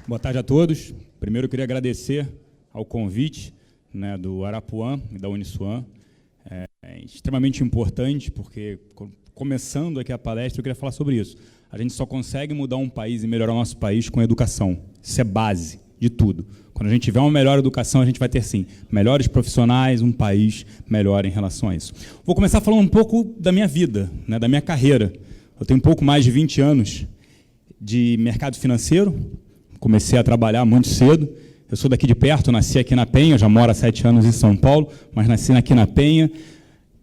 Boa tarde a todos. Primeiro eu queria agradecer ao convite, né, do Arapuã e da Uniswan. É extremamente importante, porque, começando aqui a palestra, eu queria falar sobre isso. A gente só consegue mudar um país e melhorar o nosso país com educação. Isso é base de tudo. Quando a gente tiver uma melhor educação, a gente vai ter, sim, melhores profissionais, um país melhor em relação a isso. Vou começar falando um pouco da minha vida, né, da minha carreira. Eu tenho um pouco mais de 20 anos de mercado financeiro. Comecei a trabalhar muito cedo. Eu sou daqui de perto, nasci aqui na Penha, já moro há 7 anos em São Paulo, mas nasci aqui na Penha.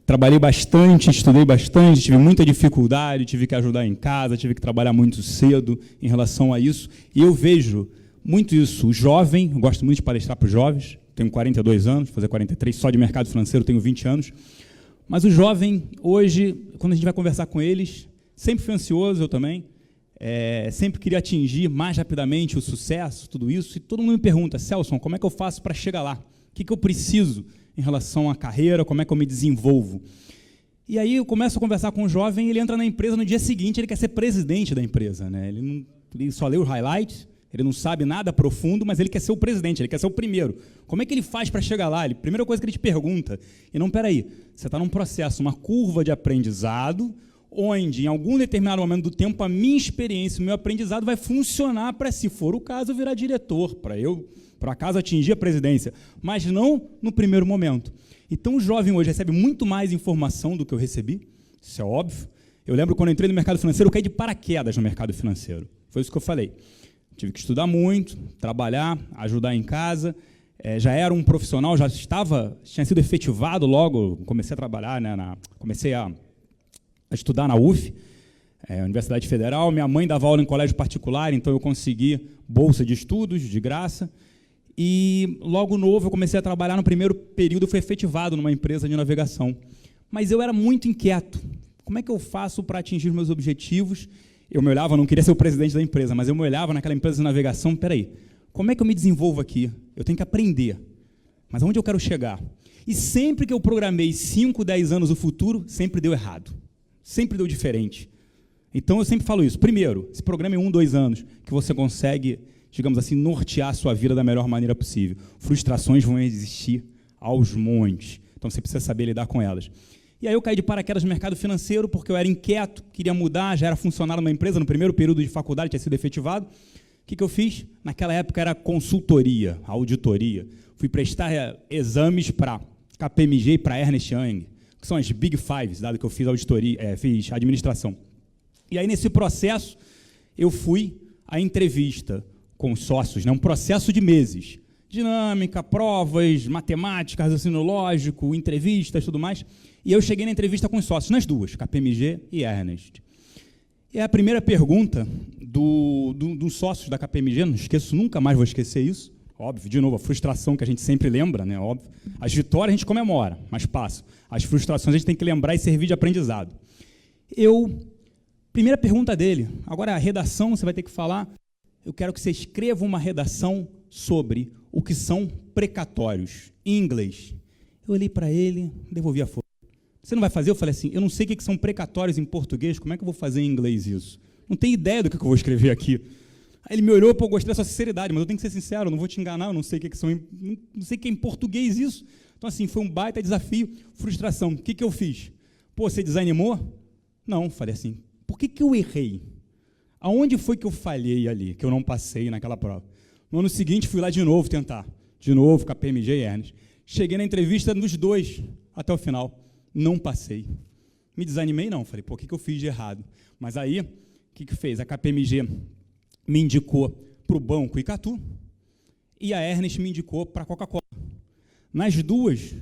Trabalhei bastante, estudei bastante, tive muita dificuldade, tive que ajudar em casa, tive que trabalhar muito cedo em relação a isso. E eu vejo muito isso. O jovem, eu gosto muito de palestrar para os jovens, tenho 42 anos, vou fazer 43, só de mercado financeiro tenho 20 anos. Mas o jovem, hoje, quando a gente vai conversar com eles, sempre fui ansioso, eu também, sempre queria atingir mais rapidamente o sucesso, tudo isso, e todo mundo me pergunta, Celson, como é que eu faço para chegar lá? O que eu preciso em relação à carreira, como é que eu me desenvolvo? E aí eu começo a conversar com o jovem, ele entra na empresa, no dia seguinte ele quer ser presidente da empresa, né? Ele só lê os highlights, ele não sabe nada profundo, mas ele quer ser o presidente, ele quer ser o primeiro. Como é que ele faz para chegar lá? Primeira coisa que ele te pergunta, e não, peraí, você está num processo, uma curva de aprendizado, onde, em algum determinado momento do tempo, a minha experiência, o meu aprendizado vai funcionar para, se for o caso, virar diretor, para eu, por acaso, atingir a presidência, mas não no primeiro momento. Então, o jovem hoje recebe muito mais informação do que eu recebi, isso é óbvio. Eu lembro, quando eu entrei no mercado financeiro, eu caí de paraquedas no mercado financeiro. Foi isso que eu falei. Tive que estudar muito, trabalhar, ajudar em casa. Já era um profissional, tinha sido efetivado logo, comecei a trabalhar, né, comecei a estudar na UF, Universidade Federal. Minha mãe dava aula em colégio particular, então eu consegui bolsa de estudos, de graça. E logo novo eu comecei a trabalhar. No primeiro período eu fui efetivado numa empresa de navegação. Mas eu era muito inquieto. Como é que eu faço para atingir meus objetivos? Eu me olhava, não queria ser o presidente da empresa, mas eu me olhava naquela empresa de navegação, peraí, como é que eu me desenvolvo aqui? Eu tenho que aprender. Mas aonde eu quero chegar? E sempre que eu programei 5, 10 anos no futuro, sempre deu errado. Sempre deu diferente. Então, eu sempre falo isso. Primeiro, se programa em 1, 2 anos, que você consegue, digamos assim, nortear a sua vida da melhor maneira possível. Frustrações vão existir aos montes. Então, você precisa saber lidar com elas. E aí eu caí de paraquedas no mercado financeiro, porque eu era inquieto, queria mudar, já era funcionário numa empresa, no primeiro período de faculdade, tinha sido efetivado. O que eu fiz? Naquela época era consultoria, auditoria. Fui prestar exames para KPMG e para Ernst Young, que são as Big Fives, dado que eu fiz auditoria, fiz administração. E aí, nesse processo, eu fui à entrevista com os sócios, né, um processo de meses. Dinâmica, provas, matemática, raciocínio lógico, entrevistas, tudo mais. E eu cheguei na entrevista com os sócios, nas duas, KPMG e Ernst. E a primeira pergunta dos sócios da KPMG, não esqueço, nunca mais vou esquecer isso, óbvio, de novo, a frustração que a gente sempre lembra, né, óbvio. As vitórias a gente comemora, mas passa. As frustrações a gente tem que lembrar e servir de aprendizado. Primeira pergunta dele, agora a redação, você vai ter que falar, eu quero que você escreva uma redação sobre o que são precatórios, em inglês. Eu olhei para ele, devolvi a folha. Você não vai fazer? Eu falei assim, eu não sei o que são precatórios em português, como é que eu vou fazer em inglês isso? Não tenho ideia do que eu vou escrever aqui. Aí ele me olhou, pô, gostei da sua sinceridade, mas eu tenho que ser sincero, eu não vou te enganar, eu não sei o que são, não sei o que é em português isso. Então, assim, foi um baita desafio, frustração. O que eu fiz? Pô, você desanimou? Não, falei assim, por que eu errei? Aonde foi que eu falhei ali, que eu não passei naquela prova? No ano seguinte, fui lá de novo tentar. De novo, com a PMG e Ernst. Cheguei na entrevista dos dois, até o final. Não passei. Me desanimei, não. Falei, pô, o que eu fiz de errado? Mas aí, o que fez? A KPMG me indicou para o Banco Icatu e a Ernst me indicou para a Coca-Cola. Nas duas,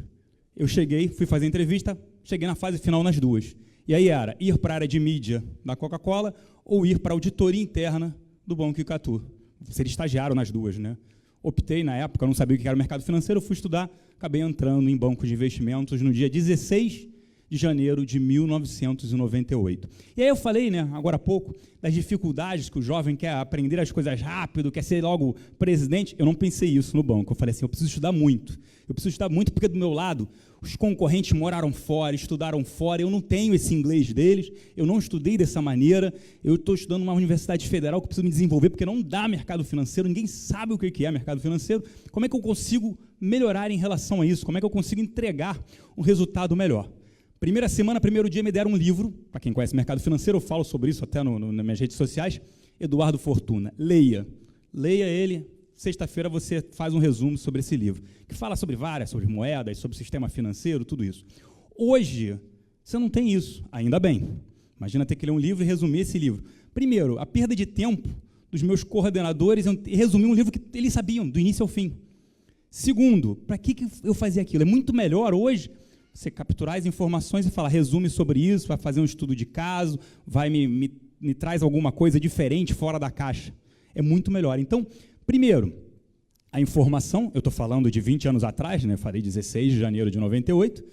eu fui fazer a entrevista, cheguei na fase final nas duas. E aí era ir para a área de mídia da Coca-Cola ou ir para a auditoria interna do Banco Icatu. Ser estagiário nas duas, né? Optei, na época, eu não sabia o que era o mercado financeiro, eu fui estudar, acabei entrando em banco de investimentos no dia 16 de janeiro de 1998. E aí eu falei, né, agora há pouco, das dificuldades que o jovem quer aprender as coisas rápido, quer ser logo presidente. Eu não pensei isso no banco. Eu falei assim, eu preciso estudar muito. Eu preciso estudar muito porque do meu lado os concorrentes moraram fora, estudaram fora, eu não tenho esse inglês deles, eu não estudei dessa maneira, eu estou estudando numa universidade federal que eu preciso me desenvolver porque não dá mercado financeiro, ninguém sabe o que é mercado financeiro. Como é que eu consigo melhorar em relação a isso? Como é que eu consigo entregar um resultado melhor? Primeira semana, primeiro dia, me deram um livro, para quem conhece mercado financeiro, eu falo sobre isso até nas minhas redes sociais, Eduardo Fortuna. Leia ele, sexta-feira você faz um resumo sobre esse livro, que fala sobre sobre moedas, sobre sistema financeiro, tudo isso. Hoje, você não tem isso, ainda bem. Imagina ter que ler um livro e resumir esse livro. Primeiro, a perda de tempo dos meus coordenadores em resumir um livro que eles sabiam, do início ao fim. Segundo, para que eu fazia aquilo? É muito melhor hoje você capturar as informações e falar, resume sobre isso, vai fazer um estudo de caso, vai me traz alguma coisa diferente, fora da caixa. É muito melhor. Então, primeiro, a informação, eu estou falando de 20 anos atrás, né, falei 16 de janeiro de 98,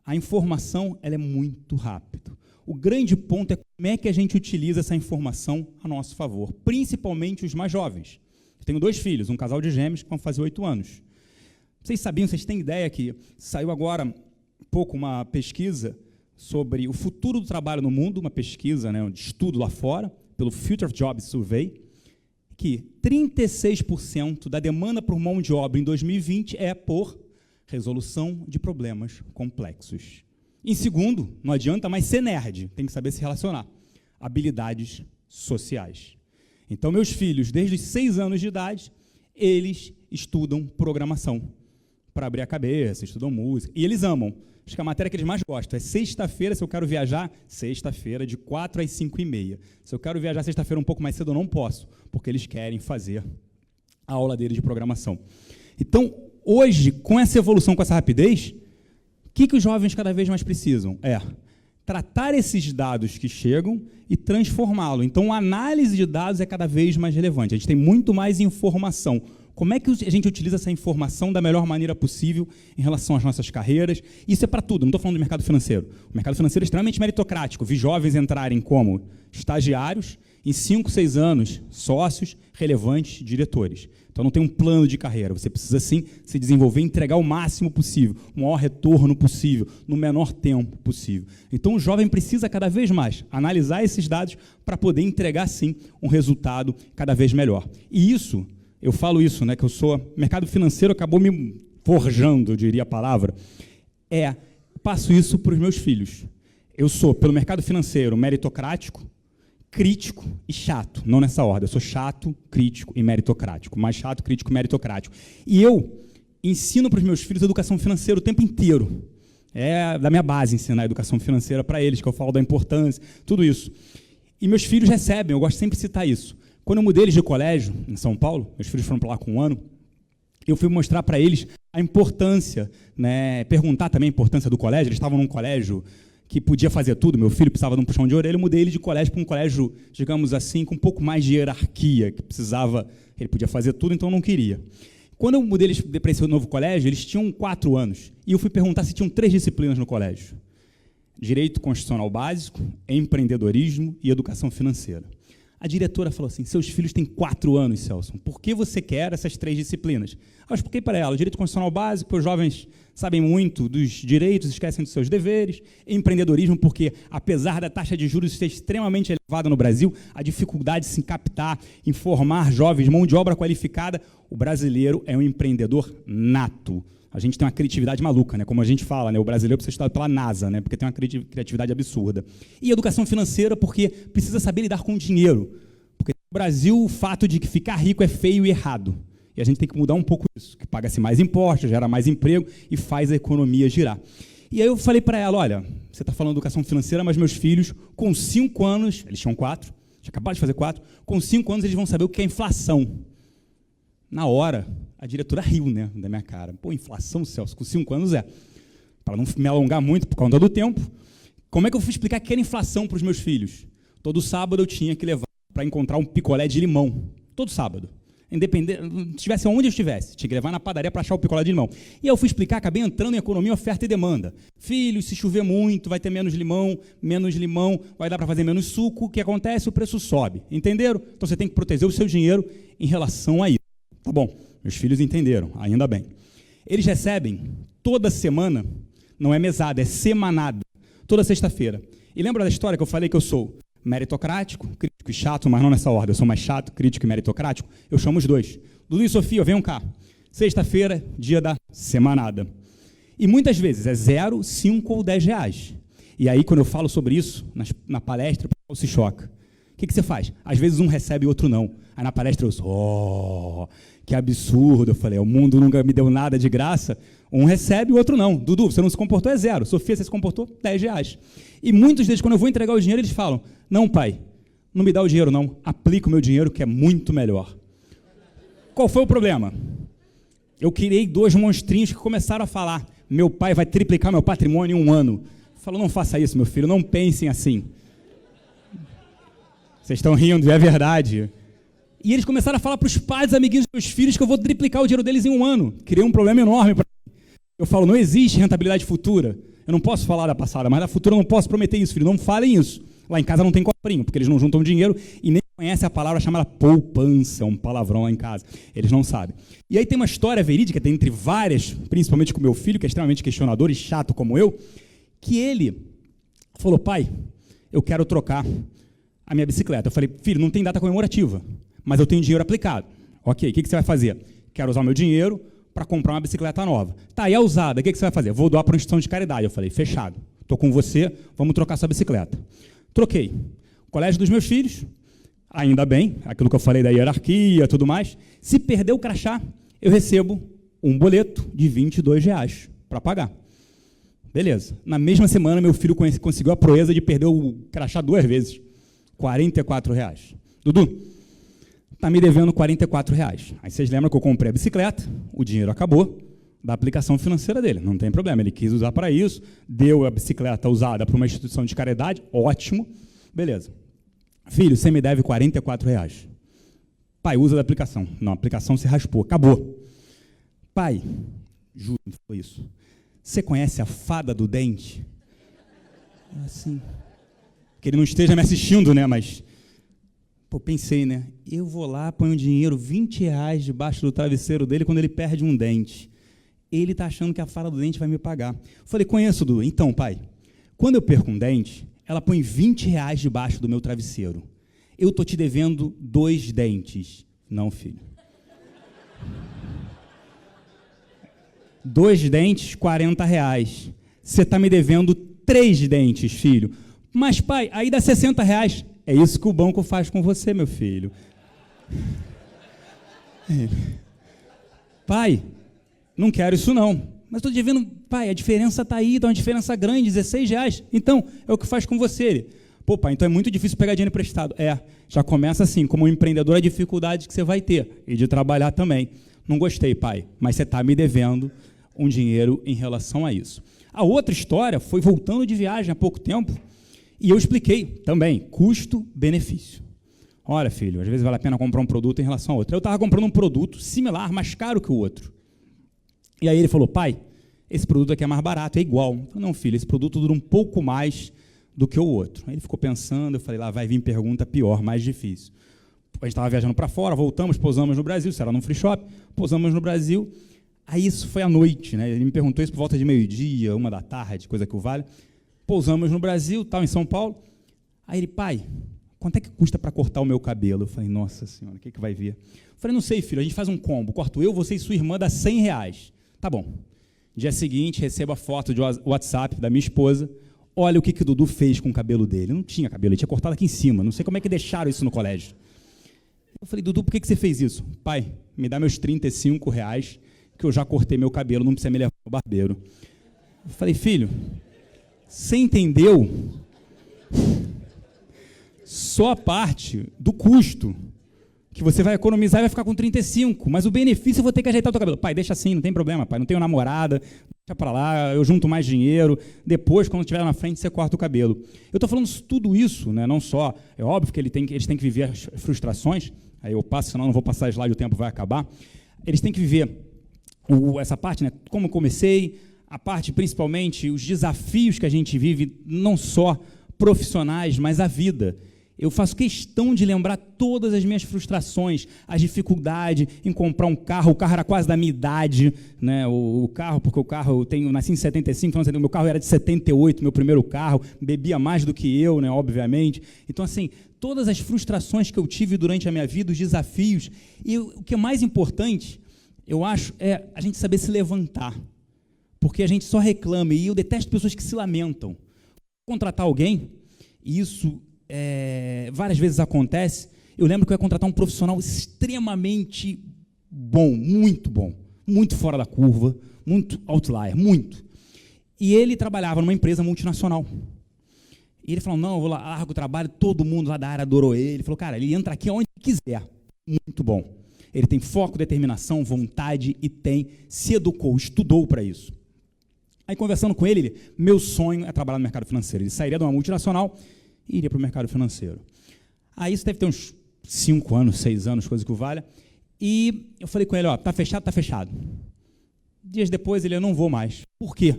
a informação ela é muito rápida. O grande ponto é como é que a gente utiliza essa informação a nosso favor, principalmente os mais jovens. Eu tenho 2 filhos, um casal de gêmeos que vão fazer 8 anos. Vocês sabiam, vocês têm ideia que saiu agora pouco uma pesquisa sobre o futuro do trabalho no mundo, uma pesquisa, né, de estudo lá fora, pelo Future Jobs Survey, que 36% da demanda por mão de obra em 2020 é por resolução de problemas complexos. Em segundo, não adianta mais ser nerd, tem que saber se relacionar. Habilidades sociais. Então, meus filhos, desde os 6 anos de idade, eles estudam programação para abrir a cabeça, estudam música, e eles amam. Acho que a matéria que eles mais gostam é sexta-feira, se eu quero viajar, sexta-feira, de 4 às 5h30. Se eu quero viajar sexta-feira um pouco mais cedo, eu não posso, porque eles querem fazer a aula deles de programação. Então, hoje, com essa evolução, com essa rapidez, o que os jovens cada vez mais precisam? Tratar esses dados que chegam e transformá-lo. Então, a análise de dados é cada vez mais relevante. A gente tem muito mais informação. Como é que a gente utiliza essa informação da melhor maneira possível em relação às nossas carreiras? Isso é para tudo, não estou falando do mercado financeiro. O mercado financeiro é extremamente meritocrático. Vi jovens entrarem como estagiários, em 5, 6 anos, sócios, relevantes, diretores. Então, não tem um plano de carreira. Você precisa, sim, se desenvolver e entregar o máximo possível, o maior retorno possível, no menor tempo possível. Então, o jovem precisa, cada vez mais, analisar esses dados para poder entregar, sim, um resultado cada vez melhor. E isso... Eu falo isso, né, que eu sou... Mercado financeiro acabou me forjando, eu diria a palavra. Passo isso para os meus filhos. Eu sou, pelo mercado financeiro, meritocrático, crítico e chato. Não nessa ordem. Eu sou chato, crítico e meritocrático. Mais chato, crítico e meritocrático. E eu ensino para os meus filhos educação financeira o tempo inteiro. É da minha base ensinar educação financeira para eles, que eu falo da importância, tudo isso. E meus filhos recebem, eu gosto sempre de citar isso. Quando eu mudei eles de colégio, em São Paulo, meus filhos foram para lá com 1 ano, eu fui mostrar para eles a importância, né, perguntar também a importância do colégio. Eles estavam num colégio que podia fazer tudo, meu filho precisava de um puxão de orelha, eu mudei ele de colégio para um colégio, digamos assim, com um pouco mais de hierarquia, que precisava, ele podia fazer tudo, então eu não queria. Quando eu mudei eles para esse novo colégio, eles tinham 4 anos, e eu fui perguntar se tinham 3 disciplinas no colégio. Direito Constitucional Básico, Empreendedorismo e Educação Financeira. A diretora falou assim, seus filhos têm 4 anos, Celso, por que você quer essas 3 disciplinas? Eu expliquei para ela, o direito constitucional básico, os jovens sabem muito dos direitos, esquecem dos seus deveres, empreendedorismo, porque apesar da taxa de juros ser extremamente elevada no Brasil, a dificuldade de se captar, em formar jovens, mão de obra qualificada, o brasileiro é um empreendedor nato. A gente tem uma criatividade maluca, né? Como a gente fala, né? O brasileiro precisa estudar pela NASA, né? Porque tem uma criatividade absurda. E educação financeira, porque precisa saber lidar com o dinheiro. Porque no Brasil, o fato de que ficar rico é feio e errado. E a gente tem que mudar um pouco isso, que paga-se mais impostos, gera mais emprego e faz a economia girar. E aí eu falei para ela, olha, você está falando de educação financeira, mas meus filhos, com 5 anos, eles tinham 4, já acabaram de fazer 4, com 5 anos eles vão saber o que é inflação. Na hora, a diretora riu, né, da minha cara. Pô, inflação, Celso, com 5 anos para não me alongar muito por conta do tempo, como é que eu fui explicar que era inflação para os meus filhos? Todo sábado eu tinha que levar para encontrar um picolé de limão. Todo sábado. Independente, estivesse onde eu estivesse, tinha que levar na padaria para achar o picolé de limão. E aí eu fui explicar, acabei entrando em economia, oferta e demanda. Filho, se chover muito, vai ter menos limão, vai dar para fazer menos suco, o que acontece? O preço sobe. Entenderam? Então você tem que proteger o seu dinheiro em relação a isso. Tá bom, meus filhos entenderam, ainda bem. Eles recebem toda semana, não é mesada, é semanada, toda sexta-feira. E lembra da história que eu falei que eu sou meritocrático, crítico e chato, mas não nessa ordem, eu sou mais chato, crítico e meritocrático? Eu chamo os dois. Dudu e Sofia, venham cá. Sexta-feira, dia da semanada. E muitas vezes é 0, 5 ou 10 reais. E aí, quando eu falo sobre isso, na palestra, o pessoal se choca. O que você faz? Às vezes um recebe e outro não. Aí na palestra eu sou, que absurdo. Eu falei, o mundo nunca me deu nada de graça. Um recebe e o outro não. Dudu, você não se comportou, é 0. Sofia, você se comportou, 10 reais. E muitos deles, quando eu vou entregar o dinheiro, eles falam, não, pai, não me dá o dinheiro não, aplica o meu dinheiro que é muito melhor. Qual foi o problema? Eu criei 2 monstrinhos que começaram a falar, meu pai vai triplicar meu patrimônio em 1 ano. Falou, não faça isso, meu filho, não pensem assim. Vocês estão rindo, é verdade. E eles começaram a falar para os pais, amiguinhos dos meus filhos, que eu vou triplicar o dinheiro deles em 1 ano. Criei um problema enorme para mim. Eu falo, não existe rentabilidade futura. Eu não posso falar da passada, mas da futura eu não posso prometer isso, filho. Não falem isso. Lá em casa não tem cofrinho, porque eles não juntam dinheiro e nem conhecem a palavra chamada poupança, um palavrão lá em casa. Eles não sabem. E aí tem uma história verídica, tem entre várias, principalmente com meu filho, que é extremamente questionador e chato como eu, que ele falou, pai, eu quero trocar a minha bicicleta. Eu falei, filho, não tem data comemorativa, mas eu tenho dinheiro aplicado. Ok, o que você vai fazer? Quero usar o meu dinheiro para comprar uma bicicleta nova. Tá, e a usada, o que você vai fazer? Vou doar para uma instituição de caridade. Eu falei, fechado. Estou com você, vamos trocar sua bicicleta. Troquei. Colégio dos meus filhos, ainda bem, aquilo que eu falei da hierarquia e tudo mais. Se perder o crachá, eu recebo um boleto de 22 reais para pagar. Beleza. Na mesma semana, meu filho conseguiu a proeza de perder o crachá 2 vezes. 44 reais. Dudu, está me devendo 44 reais. Aí vocês lembram que eu comprei a bicicleta, o dinheiro acabou da aplicação financeira dele. Não tem problema, ele quis usar para isso, deu a bicicleta usada para uma instituição de caridade, ótimo. Beleza. Filho, você me deve 44 reais. Pai, usa da aplicação. Não, a aplicação se raspou, acabou. Pai, juro, foi isso. Você conhece a fada do dente? Assim. Que ele não esteja me assistindo, né? Mas, pô, pensei, né? Eu vou lá, ponho dinheiro, 20 reais debaixo do travesseiro dele quando ele perde um dente. Ele está achando que a fada do dente vai me pagar. Falei, conheço, Dudu. Então, pai, quando eu perco um dente, ela põe 20 reais debaixo do meu travesseiro. Eu estou te devendo 2 dentes. Não, filho. 2 dentes, 40 reais. Você está me devendo 3 dentes, filho. Mas, pai, aí dá 60 reais. É isso que o banco faz com você, meu filho. Pai, não quero isso não. Mas estou devendo, pai, a diferença está aí, está uma diferença grande, 16 reais. Então, é o que faz com você. Ele, pô, pai, então é muito difícil pegar dinheiro emprestado. Já começa assim, como um empreendedor, a dificuldade que você vai ter. E de trabalhar também. Não gostei, pai, mas você está me devendo um dinheiro em relação a isso. A outra história foi voltando de viagem há pouco tempo, e eu expliquei também, custo-benefício. Olha, filho, às vezes vale a pena comprar um produto em relação a outro. Eu estava comprando um produto similar, mais caro que o outro. E aí ele falou, pai, esse produto aqui é mais barato, é igual. Eu falei, não, filho, esse produto dura um pouco mais do que o outro. Aí ele ficou pensando, eu falei, lá vai vir pergunta pior, mais difícil. A gente estava viajando para fora, voltamos, pousamos no Brasil, isso era num free shop, pousamos no Brasil. Aí isso foi à noite, né? Ele me perguntou isso por volta de 12h, 1h, coisa que o vale. Pousamos no Brasil, tal, em São Paulo. Aí ele, pai, quanto é que custa para cortar o meu cabelo? Eu falei, nossa senhora, o que vai vir? Eu falei, não sei, filho, a gente faz um combo, corto eu, você e sua irmã, dá 100 reais. Tá bom. Dia seguinte, recebo a foto de WhatsApp da minha esposa. Olha o que o Dudu fez com o cabelo dele. Não tinha cabelo, ele tinha cortado aqui em cima. Não sei como é que deixaram isso no colégio. Eu falei, Dudu, por que você fez isso? Pai, me dá meus 35 reais, que eu já cortei meu cabelo, não precisa me levar ao barbeiro. Eu falei, filho, você entendeu só a parte do custo, que você vai economizar e vai ficar com 35, mas o benefício eu vou ter que ajeitar o teu cabelo. Pai, deixa assim, não tem problema, pai, não tenho namorada, deixa para lá, eu junto mais dinheiro, depois, quando estiver na frente, você corta o cabelo. Eu estou falando tudo isso, né, não só, é óbvio que eles têm que viver as frustrações, aí eu passo, senão não vou passar slide, o tempo vai acabar. Eles têm que viver essa parte, né, como eu comecei, a parte principalmente, os desafios que a gente vive, não só profissionais, mas a vida. Eu faço questão de lembrar todas as minhas frustrações, as dificuldades em comprar um carro. O carro era quase da minha idade, né? O carro, porque o carro, eu nasci em 75, então meu carro era de 78, meu primeiro carro, bebia mais do que eu, né? Obviamente. Então, assim, todas as frustrações que eu tive durante a minha vida, os desafios. E o que é mais importante, eu acho, é a gente saber se levantar. Porque a gente só reclama, e eu detesto pessoas que se lamentam. Contratar alguém, e isso várias vezes acontece. Eu lembro que eu ia contratar um profissional extremamente bom, muito fora da curva, muito outlier, muito. E ele trabalhava numa empresa multinacional. E ele falou, não, eu vou lá, largo o trabalho, todo mundo lá da área adorou ele. Ele falou, cara, ele entra aqui onde quiser. Muito bom. Ele tem foco, determinação, vontade e se educou, estudou para isso. Aí, conversando com ele, meu sonho é trabalhar no mercado financeiro. Ele sairia de uma multinacional e iria para o mercado financeiro. Aí, isso deve ter uns 5 anos, 6 anos, coisa que o valha. E eu falei com ele, ó, tá fechado, tá fechado. Dias depois, ele, eu não vou mais. Por quê?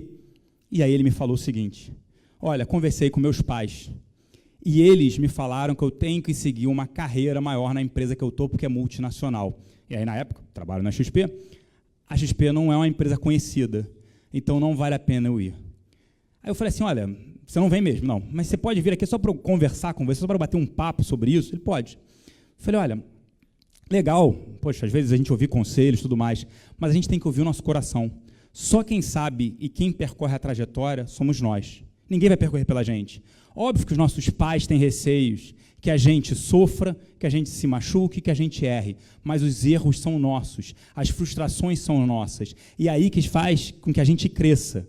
E aí ele me falou o seguinte, olha, conversei com meus pais e eles me falaram que eu tenho que seguir uma carreira maior na empresa que eu estou, porque é multinacional. E aí, na época, trabalho na XP, a XP não é uma empresa conhecida, então não vale a pena eu ir. Aí eu falei assim, olha, você não vem mesmo? Não, mas você pode vir aqui só para conversar com você, só para bater um papo sobre isso? Ele pode. Eu falei, olha, legal, poxa, às vezes a gente ouve conselhos e tudo mais, mas a gente tem que ouvir o nosso coração. Só quem sabe e quem percorre a trajetória somos nós. Ninguém vai percorrer pela gente. Óbvio que os nossos pais têm receios, que a gente sofra, que a gente se machuque, que a gente erre, mas os erros são nossos, as frustrações são nossas, e aí que faz com que a gente cresça,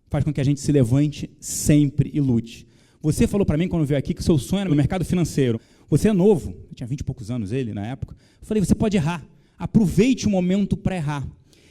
faz com que a gente se levante sempre e lute. Você falou para mim, quando veio aqui, que seu sonho era no mercado financeiro. Você é novo, eu tinha 20 e poucos anos ele na época. Eu falei, você pode errar, aproveite o momento para errar.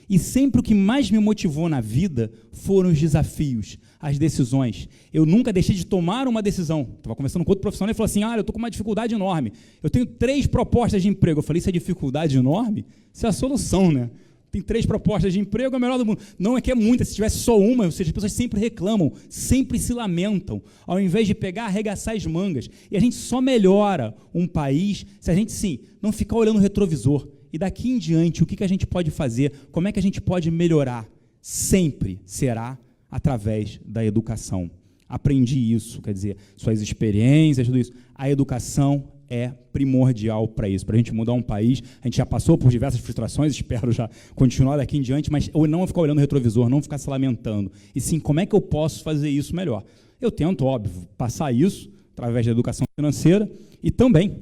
E sempre o que mais me motivou na vida foram os desafios, as decisões. Eu nunca deixei de tomar uma decisão. Estava conversando com outro profissional e ele falou assim, eu estou com uma dificuldade enorme. Eu tenho 3 propostas de emprego. Eu falei, isso é dificuldade enorme? Isso é a solução, né? Tem 3 propostas de emprego, é a melhor do mundo. Não é que é muita, se tivesse só uma, ou seja, as pessoas sempre reclamam, sempre se lamentam, ao invés de pegar, arregaçar as mangas. E a gente só melhora um país se a gente, sim, não ficar olhando o retrovisor. E daqui em diante, o que a gente pode fazer? Como é que a gente pode melhorar? Sempre será através da educação. Aprendi isso, quer dizer, suas experiências, tudo isso. A educação é primordial para isso, para a gente mudar um país. A gente já passou por diversas frustrações, espero já continuar daqui em diante, mas eu não ficar olhando o retrovisor, não ficar se lamentando. E sim, como é que eu posso fazer isso melhor? Eu tento, óbvio, passar isso através da educação financeira e também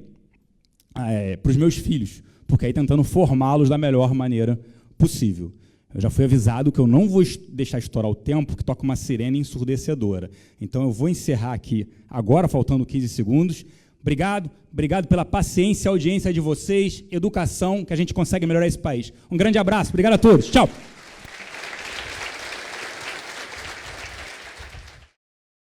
para os meus filhos, porque aí tentando formá-los da melhor maneira possível. Eu já fui avisado que eu não vou deixar estourar o tempo, porque toca uma sirene ensurdecedora. Então eu vou encerrar aqui agora, faltando 15 segundos. Obrigado pela paciência e audiência de vocês, educação, que a gente consegue melhorar esse país. Um grande abraço, obrigado a todos, tchau!